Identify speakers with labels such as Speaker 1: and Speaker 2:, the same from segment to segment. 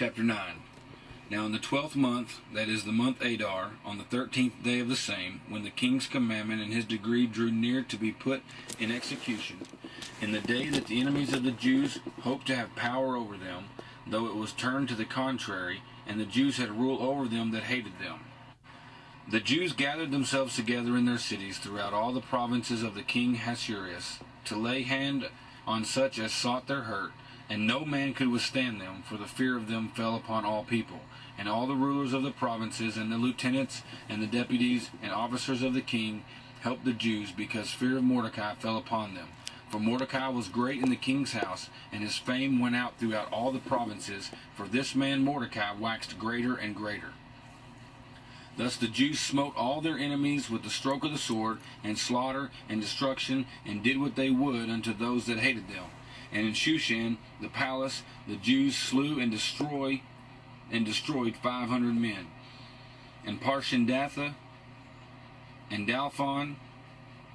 Speaker 1: Chapter 9. Now in the 12th month, that is the month Adar, on the 13th day of the same, when the king's commandment and his decree drew near to be put in execution, in the day that the enemies of the Jews hoped to have power over them, though it was turned to the contrary, and the Jews had rule over them that hated them. The Jews gathered themselves together in their cities throughout all the provinces of the king Ahasuerus, to lay hand on such as sought their hurt, and no man could withstand them, for the fear of them fell upon all people. And all the rulers of the provinces, and the lieutenants, and the deputies, and officers of the king helped the Jews, because fear of Mordecai fell upon them. For Mordecai was great in the king's house, and his fame went out throughout all the provinces, for this man Mordecai waxed greater and greater. Thus the Jews smote all their enemies with the stroke of the sword, and slaughter, and destruction, and did what they would unto those that hated them. And in Shushan, the palace, the Jews slew and destroyed 500 men. And Parshandatha, and Dalphon,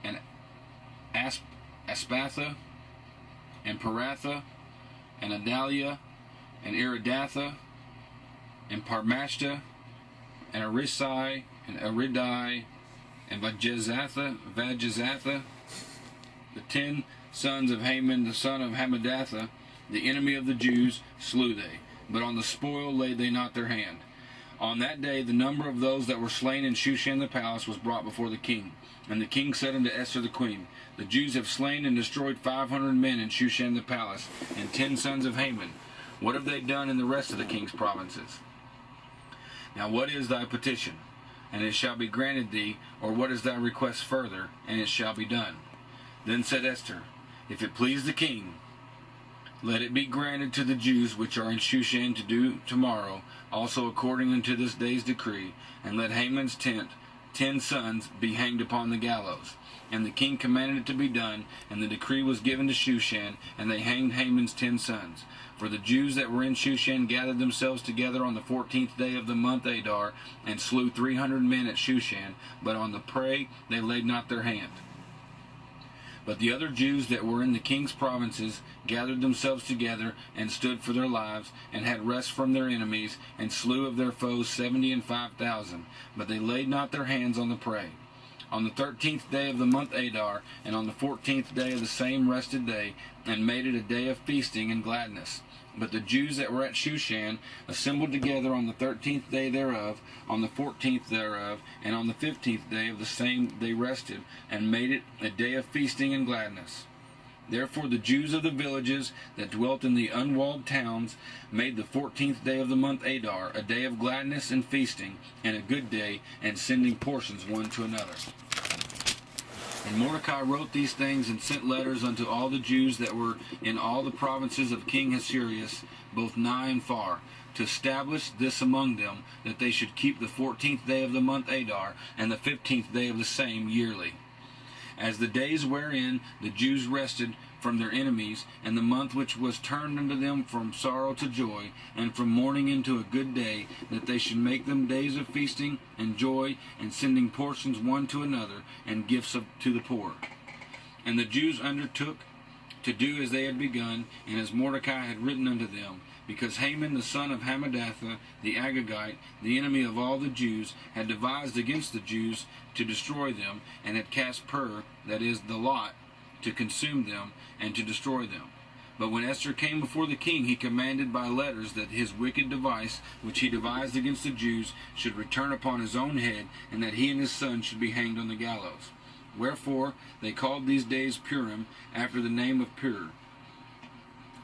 Speaker 1: and Aspatha, and Paratha, and Adalia, and Iridatha, and Parmashta, and Arisai, and Aridai, and Vajazatha, the 10 sons of Haman, the son of Hammedatha, the enemy of the Jews, slew they. But on the spoil laid they not their hand. On that day the number of those that were slain in Shushan the palace was brought before the king. And the king said unto Esther the queen, The Jews have slain and destroyed 500 men in Shushan the palace, and 10 sons of Haman. What have they done in the rest of the king's provinces? Now what is thy petition? And it shall be granted thee, or what is thy request further? And it shall be done. Then said Esther, If it please the king, let it be granted to the Jews which are in Shushan to do tomorrow, also according unto this day's decree, and let Haman's tent, 10 sons, be hanged upon the gallows. And the king commanded it to be done, and the decree was given to Shushan, and they hanged Haman's 10 sons. For the Jews that were in Shushan gathered themselves together on the 14th day of the month Adar, and slew 300 men at Shushan, but on the prey they laid not their hand. But the other Jews that were in the king's provinces gathered themselves together, and stood for their lives, and had rest from their enemies, and slew of their foes 75,000, but they laid not their hands on the prey. On the 13th day of the month Adar, and on the 14th day of the same rested day, and made it a day of feasting and gladness. But the Jews that were at Shushan assembled together on the 13th day thereof, on the 14th thereof, and on the 15th day of the same they rested, and made it a day of feasting and gladness. Therefore the Jews of the villages that dwelt in the unwalled towns made the 14th day of the month Adar a day of gladness and feasting, and a good day, and sending portions one to another. And Mordecai wrote these things and sent letters unto all the Jews that were in all the provinces of King Ahasuerus, both nigh and far, to establish this among them, that they should keep the 14th day of the month Adar, and the 15th day of the same yearly, as the days wherein the Jews rested from their enemies, and the month which was turned unto them from sorrow to joy, and from mourning into a good day, that they should make them days of feasting and joy, and sending portions one to another, and gifts to the poor. And the Jews undertook to do as they had begun, and as Mordecai had written unto them, because Haman the son of Hammedatha, the Agagite, the enemy of all the Jews, had devised against the Jews to destroy them, and had cast pur, that is, the lot, to consume them, and to destroy them. But when Esther came before the king, he commanded by letters that his wicked device, which he devised against the Jews, should return upon his own head, and that he and his son should be hanged on the gallows. Wherefore they called these days Purim, after the name of Pur.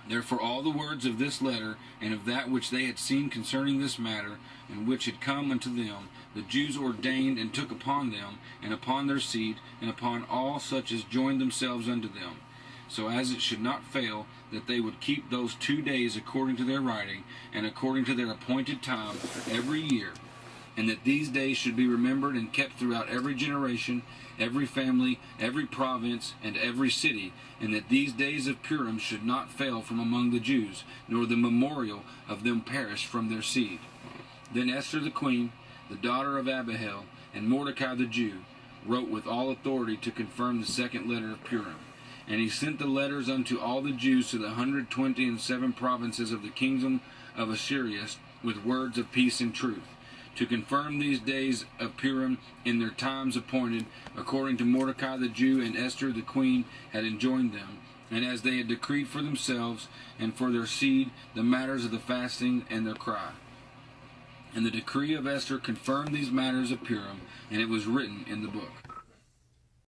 Speaker 1: Therefore all the words of this letter, and of that which they had seen concerning this matter, and which had come unto them, the Jews ordained and took upon them, and upon their seed, and upon all such as joined themselves unto them, so as it should not fail, that they would keep those 2 days according to their writing, and according to their appointed time every year, and that these days should be remembered and kept throughout every generation, every family, every province, and every city, and that these days of Purim should not fail from among the Jews, nor the memorial of them perish from their seed. Then Esther the queen, the daughter of Abihail, and Mordecai the Jew, wrote with all authority to confirm the second letter of Purim. And he sent the letters unto all the Jews to the 127 provinces of the kingdom of Assyria, with words of peace and truth, to confirm these days of Purim in their times appointed, according to Mordecai the Jew and Esther the queen had enjoined them, and as they had decreed for themselves and for their seed the matters of the fasting and their cry. And the decree of Esther confirmed these matters of Purim, and it was written in the book.